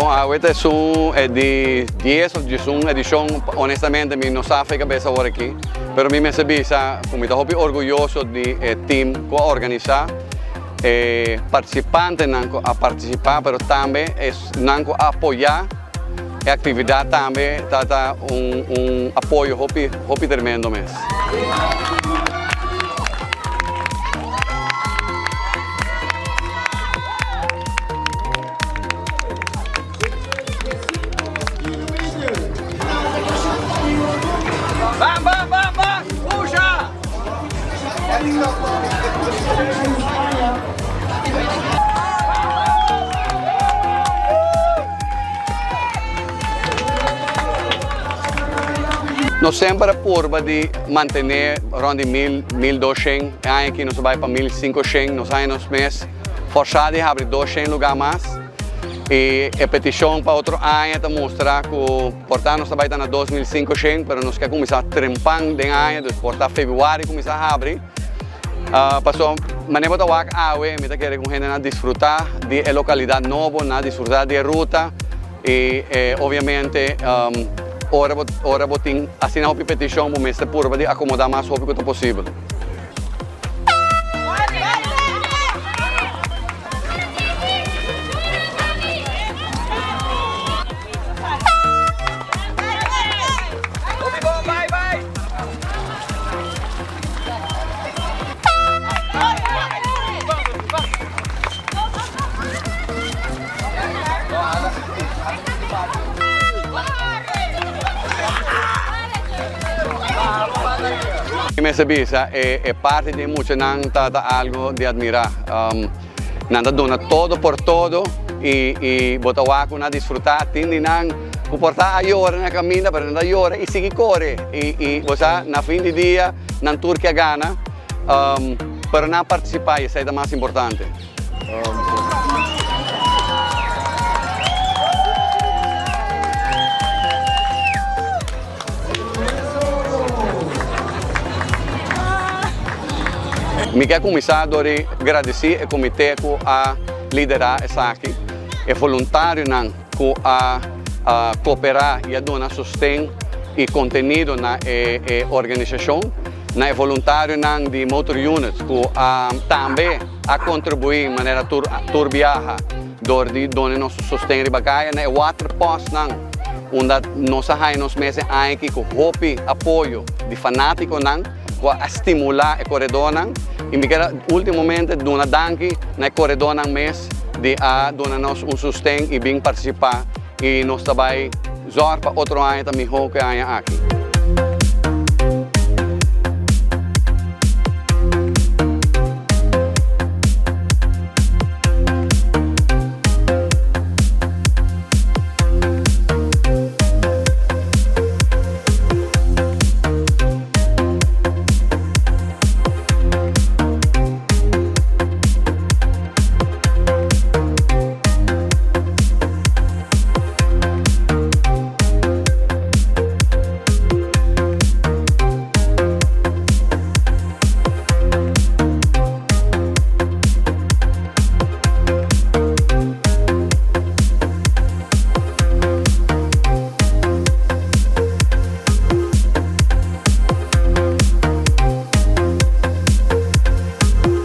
Bom, esta es de 10 o 11 edición, honestamente, mi no sabe qué cabeza ahora aquí, pero mi me sabisa, como estoy orgulloso de team que organiza, participante a participar, pero también es nanco apoyar la actividad también, trata un apoyo hopi tremendo mes. Vamos, puxa! Nós sempre curva de manter rond 1.200, aqui nós vai para 1.500, nós aí nos meses forçado de abrir 200 lugares mais. E a petição para outro ano está mostrar que o portal nós vai estar na 2.500, mas nós queremos começar a trempar de ano, depois portal fevereiro começar a abrir. Passou, mas nem botar o água, me está querendo com gente a desfrutar de localidade nova, a desfrutar de ruta e obviamente ora botin assinar uma petição para o mestre pura de acomodar mais rápido que possível. Vai! Me sabisa é parte de muito não trata algo de admirar. Não dona todo por todo e botar o água na desfrutar, tende não comportar a hora na caminha para não hora e seguir corre e você na fim de dia na Turquia gana para não participar isso é o mais importante. Mi quero começar a agradecer ao comitê que a liderar essa aqui, é voluntário que a cooperar e a dar sustento e conteúdo na organização, é voluntário de motor units que também a contribuir de maneira turbiaja, de dar nosso sustento e bagagem, é water post onde nós nos meses aqui com apoio de fanático para estimular o corredor e me quero ultimamente dar danke na corredor mês de dar nos sustento e bem participar e nós também zorra para outro ano também que aqui.